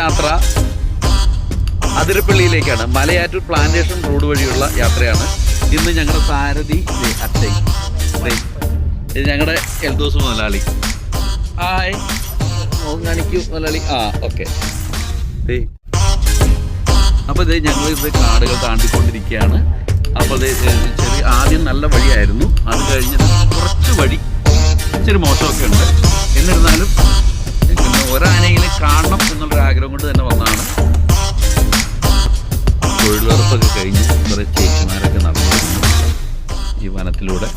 യാത്ര അതിരപ്പള്ളിയിലേക്കാണ്. Malayattoor plantation road വഴിയുള്ള യാത്രയാണ്. ഇന്ന് ഞങ്ങളുടെ സാരഥി അച്ഛൻ, ഇത് ഞങ്ങളുടെ എൽദോസ് മുതലാളി. ഹായ്, കാണിക്കൂ മുതലാളി. ഓക്കെ. അപ്പോൾ ഇത് ഞങ്ങൾ ഇത് കാടുകൾ താണ്ടിക്കൊണ്ടിരിക്കുകയാണ്. അപ്പോൾ അത് ചെറിയ ആദ്യം നല്ല വഴിയായിരുന്നു, അത് കഴിഞ്ഞ് കുറച്ച് വഴി ഇച്ചിരി മോശമൊക്കെ ഉണ്ട്. എന്നിരുന്നാലും ഒരാനെങ്കിലും കാണണം എന്നുള്ളൊരു ആഗ്രഹം കൊണ്ട് തന്നെ വന്നതാണ്. തൊഴിലുറപ്പൊക്കെ കഴിഞ്ഞ് കുറേ ചേച്ചിമാരൊക്കെ നടന്നു ഈ വനത്തിലൂടെ.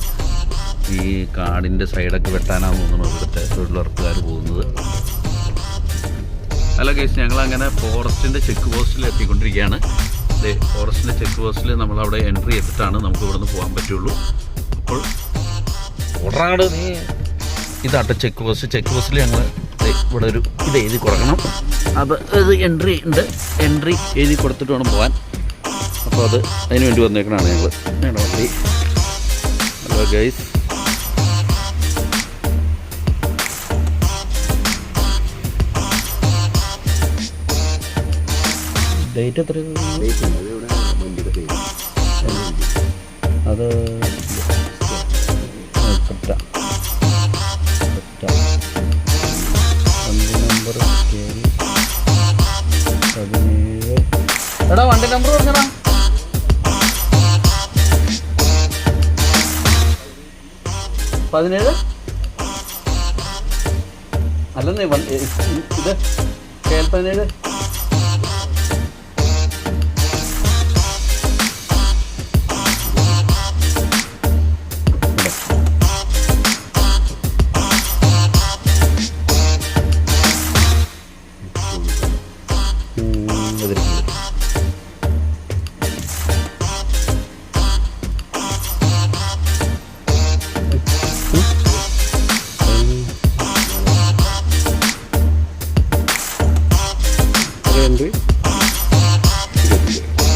ഈ കാടിൻ്റെ സൈഡൊക്കെ വെട്ടാനാന്ന് തോന്നുന്നു ഇവിടുത്തെ തൊഴിലുറപ്പുകാർ പോകുന്നത്. അല്ല ഗൈസ്, ഞങ്ങളങ്ങനെ ഫോറസ്റ്റിൻ്റെ ചെക്ക് പോസ്റ്റിൽ എത്തിക്കൊണ്ടിരിക്കുകയാണ്. ഫോറസ്റ്റിൻ്റെ ചെക്ക് പോസ്റ്റിൽ നമ്മളവിടെ എൻട്രി ചെയ്തിട്ടാണ് നമുക്ക് ഇവിടെ നിന്ന് പോകാൻ പറ്റുള്ളൂ. അപ്പോൾ ഉടനാട് ഇതാട്ടെ ചെക്ക് പോസ്റ്റ്. ചെക്ക് പോസ്റ്റിൽ ഞങ്ങൾ ഇവിടെ ഒരു ഇത് എഴുതി കൊടുക്കണം. ഇത് എൻട്രി ഉണ്ട്, എൻട്രി എഴുതി കൊടുത്തിട്ട് വേണം പോകാൻ. അപ്പോൾ അതിന് വേണ്ടി വന്നേക്കണതാണ് ഞങ്ങളുടെ വണ്ടി. ഹലോ ഗൈസ്, ഡേറ്റ് എത്ര? അത് നമ്പർ 17. എടാ വണ്ടി നമ്പർ പറഞ്ഞടാ. 17 അല്ലെന്നേ, ഇത് KL 17.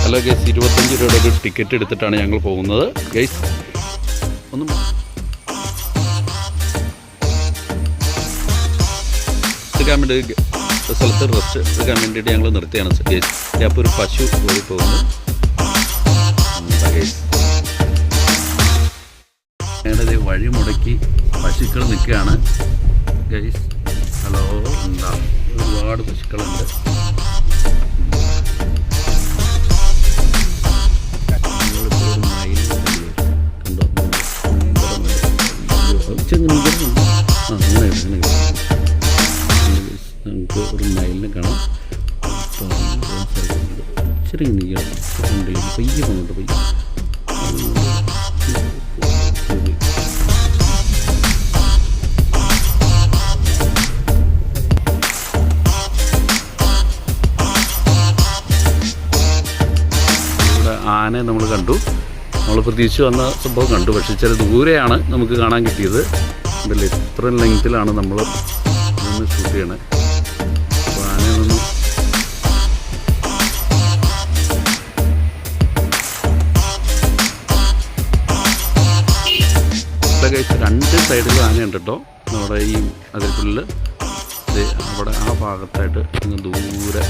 ഹലോ ഗൈസ്, 25 രൂപയുടെ ഒരു ടിക്കറ്റ് എടുത്തിട്ടാണ് ഞങ്ങൾ പോകുന്നത്. ഗൈസ് ഒന്നും എടുക്കാൻ വേണ്ടി സ്ഥലത്ത് റെസ്റ്റ് എടുക്കാൻ വേണ്ടിയിട്ട് ഞങ്ങൾ നിർത്തിയാണ് ഗൈസ്. അപ്പോൾ ഒരു പശു ഓടി പോകുന്നു ഗൈസ്. ഞങ്ങളുടെ വഴി മുടക്കി പശുക്കൾ നിൽക്കുകയാണ് ഗൈസ്. ഹലോ, എന്താ ഒരുപാട് പശുക്കളുണ്ട്. നമുക്ക് ഒരു മയിലിനെ കാണാം. ചെറിയ നീളം പയ്യെ പോകണ്ട പയ്യെ. ഇവിടെ ആനയെ നമ്മൾ കണ്ടു. നമ്മൾ പ്രതീക്ഷിച്ച് വന്ന സംഭവം കണ്ടു, പക്ഷേ ചില ദൂരെയാണ് നമുക്ക് കാണാൻ കിട്ടിയത്. ഇതിൽ ഇത്ര ലെങ്ത്തിലാണ് നമ്മൾ നിന്ന് ഷൂട്ട് ചെയ്യണത്. അപ്പോൾ ആനയെ നിന്ന് കഴിച്ച് 2 സൈഡിലും ആനയുണ്ട് കേട്ടോ. നമ്മുടെ ഈ അതിർക്കുള്ളിൽ അവിടെ ആ ഭാഗത്തായിട്ട് ഇങ്ങ് ദൂരെ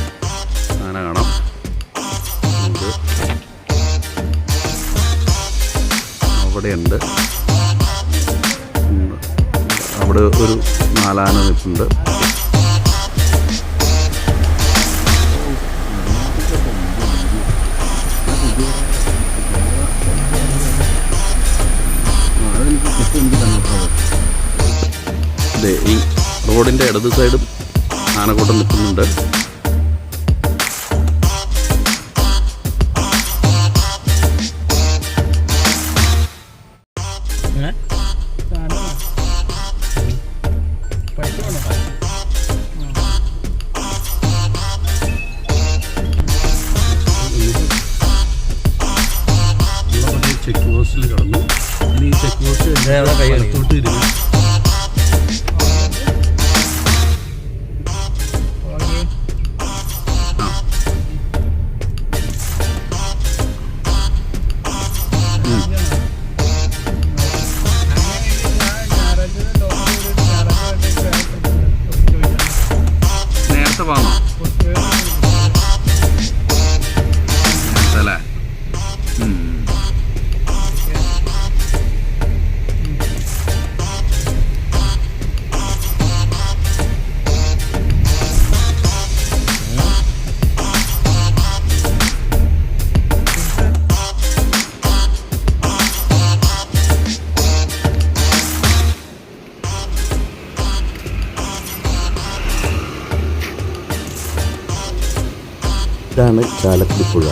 ആന കാണാം. നമുക്ക് അവിടെയുണ്ട്, അവിടെ ഒരു 4 ആന നിൽപ്പുണ്ട്. ഈ റോഡിൻ്റെ ഇടത് സൈഡും ആനക്കൂട്ടം നിൽക്കുന്നുണ്ട്. ചെക്ക് പോസ്റ്റിൽ കിടന്നു. ഇനി ഈ ചെക്ക് പോസ്റ്റ് അടുത്തോട്ട് തിരിഞ്ഞു. ഇതാണ് ചാലക്കുടി പുഴ.